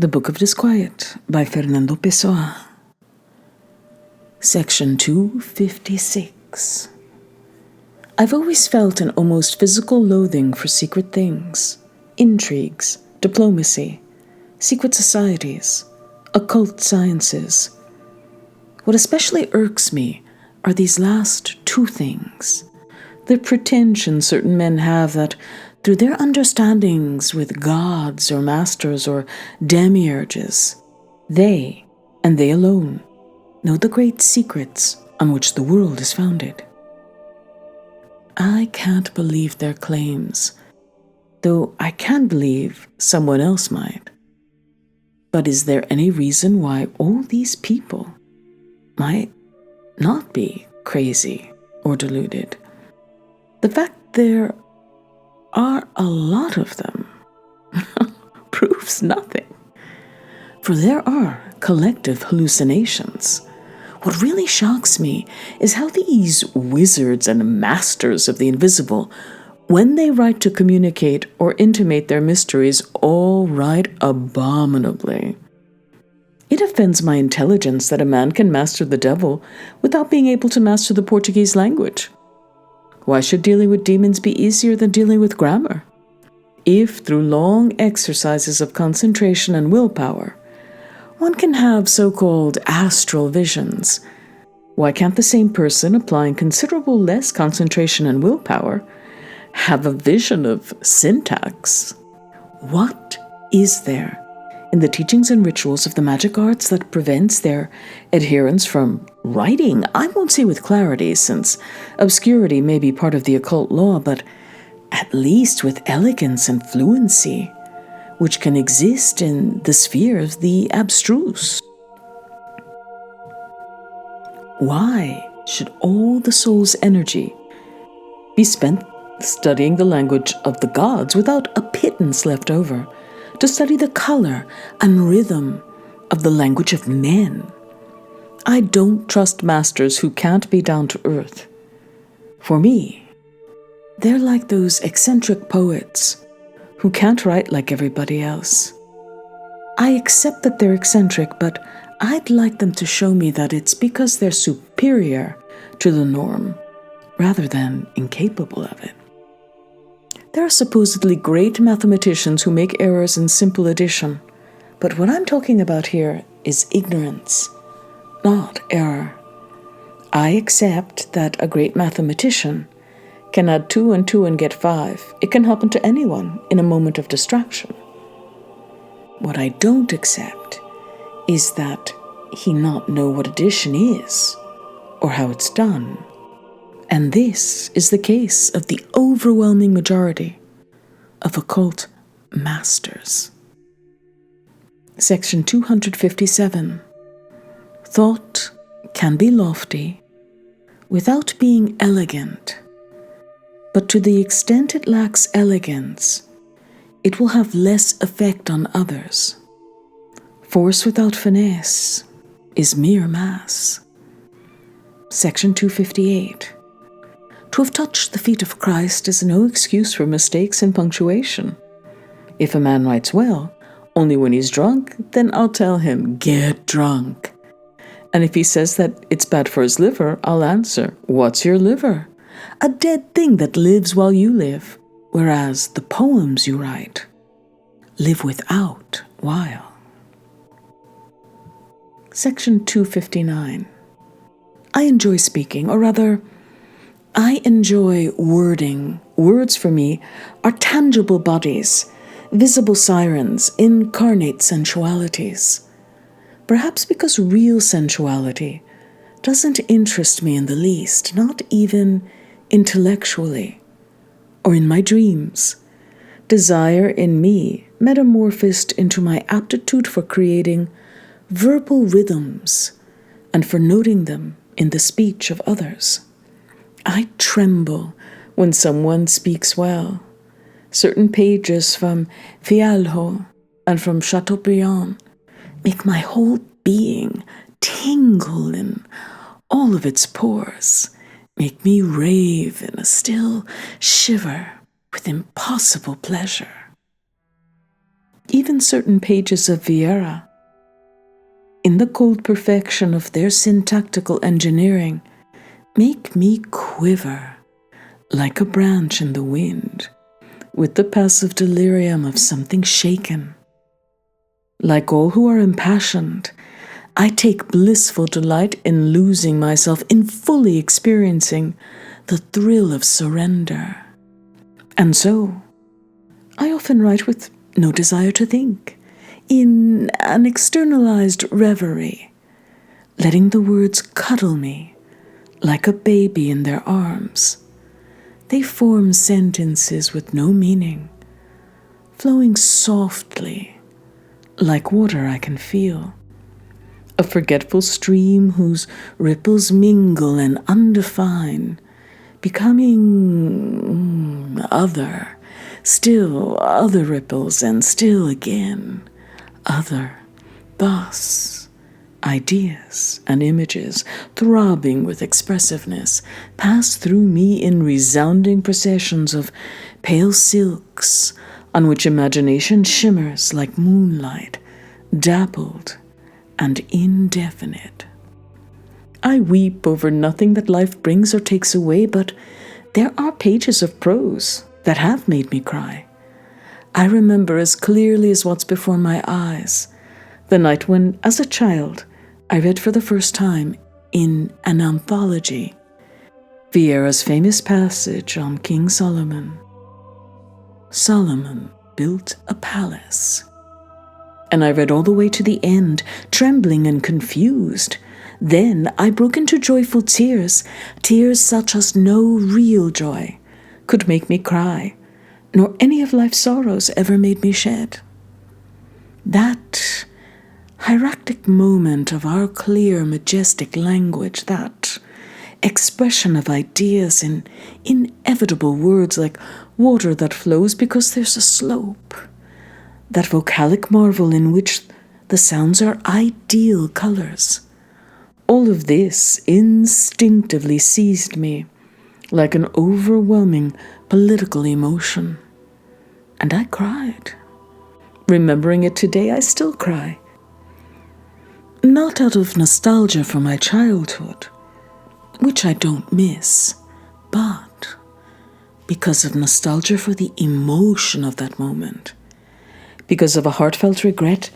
The Book of Disquiet by Fernando Pessoa. Section 256. I've always felt an almost physical loathing for secret things, intrigues, diplomacy, secret societies, occult sciences. What especially irks me are these last two things. The pretension certain men have that through their understandings with gods or masters or demiurges, they, and they alone, know the great secrets on which the world is founded. I can't believe their claims, though I can believe someone else might. But is there any reason why all these people might not be crazy or deluded? The fact there are a lot of them proves nothing. For there are collective hallucinations. What really shocks me is how these wizards and masters of the invisible, when they write to communicate or intimate their mysteries, all write abominably. It offends my intelligence that a man can master the devil without being able to master the Portuguese language. Why should dealing with demons be easier than dealing with grammar? If, through long exercises of concentration and willpower, one can have so-called astral visions, why can't the same person, applying considerable less concentration and willpower, have a vision of syntax? What is there in the teachings and rituals of the magic arts that prevents their adherents from writing, I won't say with clarity, since obscurity may be part of the occult law, but at least with elegance and fluency, which can exist in the sphere of the abstruse? Why should all the soul's energy be spent studying the language of the gods without a pittance left over to study the color and rhythm of the language of men? I don't trust masters who can't be down to earth. For me, they're like those eccentric poets who can't write like everybody else. I accept that they're eccentric, but I'd like them to show me that it's because they're superior to the norm rather than incapable of it. There are supposedly great mathematicians who make errors in simple addition, but what I'm talking about here is ignorance, not error. I accept that a great mathematician can add 2 and 2 and get 5. It can happen to anyone in a moment of distraction. What I don't accept is that he not know what addition is or how it's done. And this is the case of the overwhelming majority of occult masters. Section 257. Thought can be lofty without being elegant, but to the extent it lacks elegance, it will have less effect on others. Force without finesse is mere mass. Section 258. To have touched the feet of Christ is no excuse for mistakes in punctuation. If a man writes well, only when he's drunk, then I'll tell him, get drunk. And if he says that it's bad for his liver, I'll answer, what's your liver? A dead thing that lives while you live, whereas the poems you write live without while. Section 259. I enjoy speaking, or rather, I enjoy wording. Words for me are tangible bodies, visible sirens, incarnate sensualities. Perhaps because real sensuality doesn't interest me in the least, not even intellectually, or in my dreams. Desire in me metamorphosed into my aptitude for creating verbal rhythms and for noting them in the speech of others. I tremble when someone speaks well. Certain pages from Fialho and from Chateaubriand make my whole being tingle in all of its pores, make me rave in a still shiver with impossible pleasure. even certain pages of Vieira, in the cold perfection of their syntactical engineering, make me quiver like a branch in the wind, with the passive delirium of something shaken. Like all who are impassioned, I take blissful delight in losing myself, in fully experiencing the thrill of surrender. And so, I often write with no desire to think, in an externalized reverie, letting the words cuddle me like a baby in their arms. They form sentences with no meaning, flowing softly, like water I can feel. A forgetful stream whose ripples mingle and undefine, becoming other, still other ripples, and still again other. Thus, ideas and images, throbbing with expressiveness, pass through me in resounding processions of pale silks on which imagination shimmers like moonlight, dappled and indefinite. I weep over nothing that life brings or takes away, but there are pages of prose that have made me cry. I remember as clearly as what's before my eyes the night when, as a child, I read for the first time in an anthology Vieira's famous passage on King Solomon. Solomon built a palace. And I read all the way to the end, trembling and confused. Then I broke into joyful tears, tears such as no real joy could make me cry, nor any of life's sorrows ever made me shed. That hierarchic moment of our clear, majestic language, that expression of ideas in inevitable words like water that flows because there's a slope, that vocalic marvel in which the sounds are ideal colors. All of this instinctively seized me like an overwhelming political emotion. And I cried. Remembering it today, I still cry. Not out of nostalgia for my childhood, which I don't miss, but because of nostalgia for the emotion of that moment, because of a heartfelt regret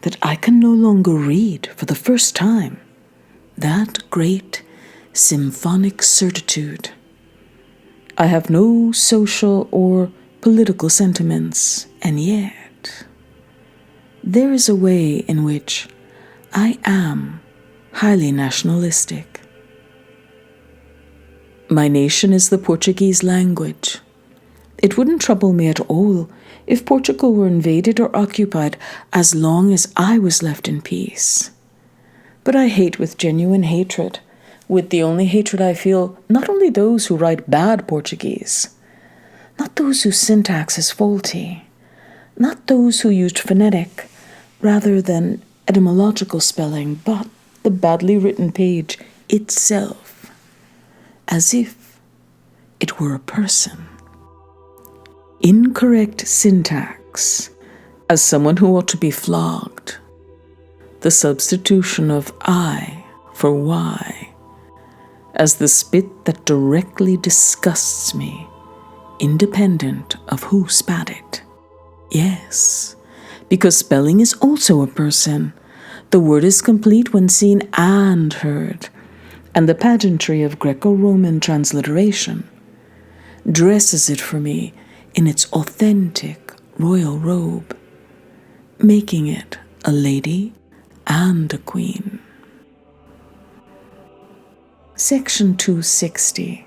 that I can no longer read for the first time that great symphonic certitude. I have no social or political sentiments, and yet there is a way in which I am highly nationalistic. My nation is the Portuguese language. It wouldn't trouble me at all if Portugal were invaded or occupied, as long as I was left in peace. But I hate with genuine hatred, with the only hatred I feel, not only those who write bad Portuguese, not those whose syntax is faulty, not those who used phonetic rather than etymological spelling, but the badly written page itself, as if it were a person. Incorrect syntax, as someone who ought to be flogged. The substitution of I for Y, as the spit that directly disgusts me, independent of who spat it. Yes, because spelling is also a person. The word is complete when seen and heard, and the pageantry of Greco-Roman transliteration dresses it for me in its authentic royal robe, making it a lady and a queen. Section 260.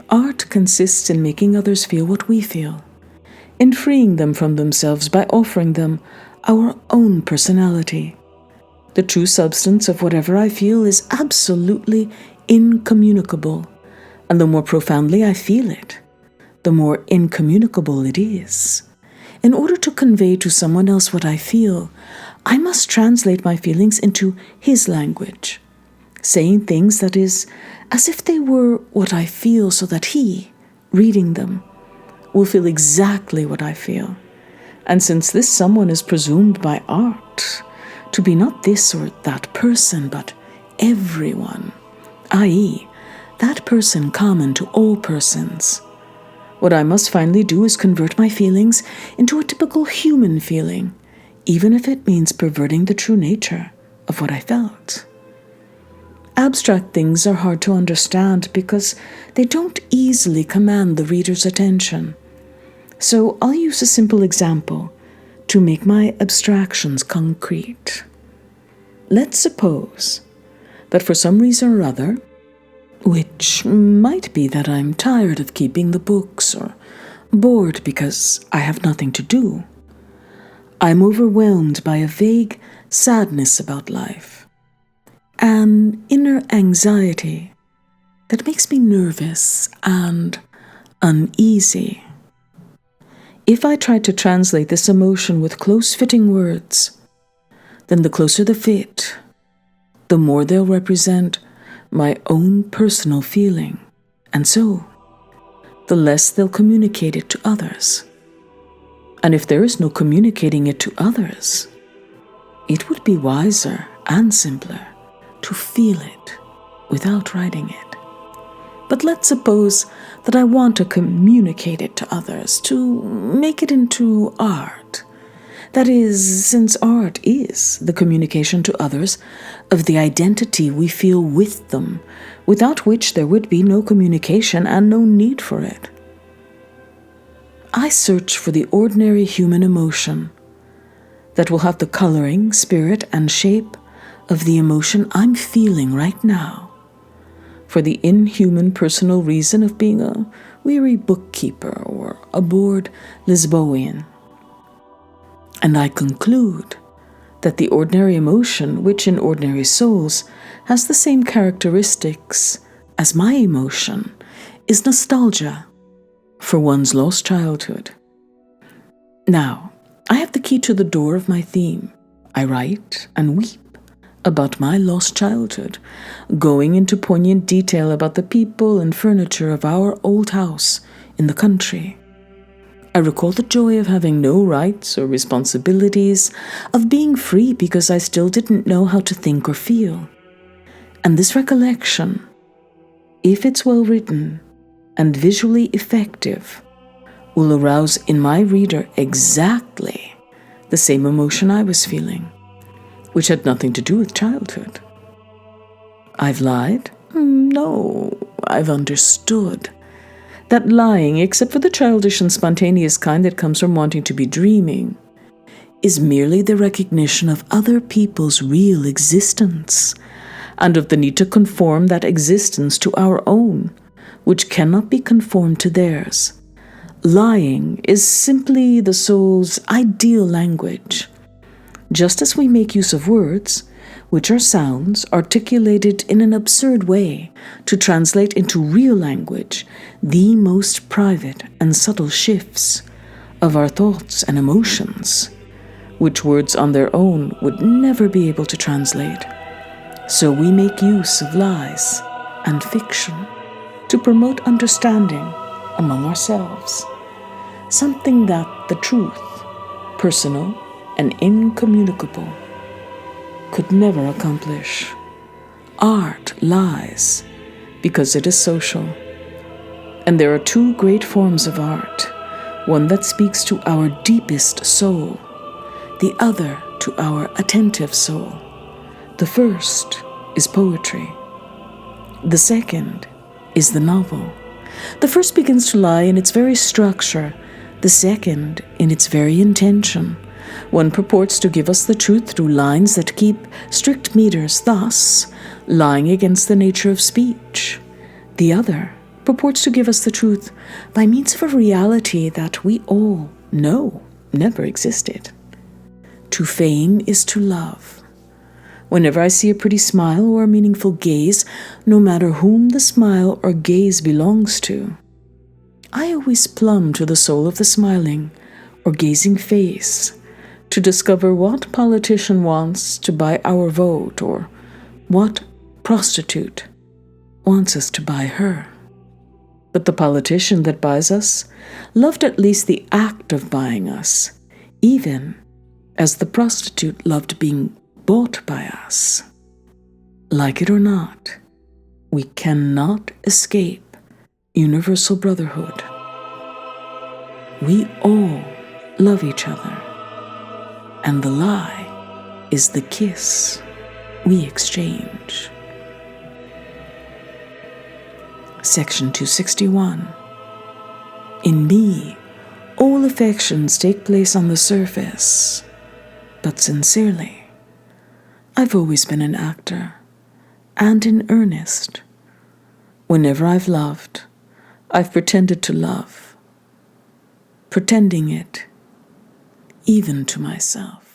Art consists in making others feel what we feel, in freeing them from themselves by offering them our own personality. The true substance of whatever I feel is absolutely incommunicable, and the more profoundly I feel it, the more incommunicable it is. In order to convey to someone else what I feel, I must translate my feelings into his language, saying things that is as if they were what I feel, so that he, reading them, will feel exactly what I feel, And since this someone is presumed by art to be not this or that person, but everyone, i.e., that person common to all persons, what I must finally do is convert my feelings into a typical human feeling, even if it means perverting the true nature of what I felt. Abstract things are hard to understand because they don't easily command the reader's attention. So I'll use a simple example to make my abstractions concrete. Let's suppose that for some reason or other, which might be that I'm tired of keeping the books or bored because I have nothing to do, I'm overwhelmed by a vague sadness about life, an inner anxiety that makes me nervous and uneasy. If I try to translate this emotion with close-fitting words, then the closer the fit, the more they'll represent my own personal feeling, and so the less they'll communicate it to others. And if there is no communicating it to others, it would be wiser and simpler to feel it without writing it. But let's suppose that I want to communicate it to others, to make it into art. That is, since art is the communication to others of the identity we feel with them, without which there would be no communication and no need for it. I search for the ordinary human emotion that will have the coloring, spirit, and shape of the emotion I'm feeling right now, for the inhuman personal reason of being a weary bookkeeper or a bored Lisboean. And I conclude that the ordinary emotion, which in ordinary souls has the same characteristics as my emotion, is nostalgia for one's lost childhood. Now, I have the key to the door of my theme. I write and weep about my lost childhood, going into poignant detail about the people and furniture of our old house in the country. I recall the joy of having no rights or responsibilities, of being free because I still didn't know how to think or feel. And this recollection, if it's well written and visually effective, will arouse in my reader exactly the same emotion I was feeling, which had nothing to do with childhood. I've lied? No, I've understood that lying, except for the childish and spontaneous kind that comes from wanting to be dreaming, is merely the recognition of other people's real existence, and of the need to conform that existence to our own, which cannot be conformed to theirs. Lying is simply the soul's ideal language. Just as we make use of words, which are sounds articulated in an absurd way to translate into real language the most private and subtle shifts of our thoughts and emotions, which words on their own would never be able to translate, so we make use of lies and fiction to promote understanding among ourselves, something that the truth, personal and incommunicable, could never accomplish. Art lies because it is social. And there are two great forms of art, one that speaks to our deepest soul, the other to our attentive soul. The first is poetry. The second is the novel. The first begins to lie in its very structure, the second in its very intention. One purports to give us the truth through lines that keep strict meters, thus lying against the nature of speech. The other purports to give us the truth by means of a reality that we all know never existed. To feign is to love. Whenever I see a pretty smile or a meaningful gaze, no matter whom the smile or gaze belongs to, I always plumb to the soul of the smiling or gazing face to discover what politician wants to buy our vote or what prostitute wants us to buy her. But the politician that buys us loved at least the act of buying us, even as the prostitute loved being bought by us. Like it or not, we cannot escape universal brotherhood. We all love each other, and the lie is the kiss we exchange. Section 261. In me, all affections take place on the surface, but sincerely. I've always been an actor, and in earnest. Whenever I've loved, I've pretended to love, pretending it even to myself.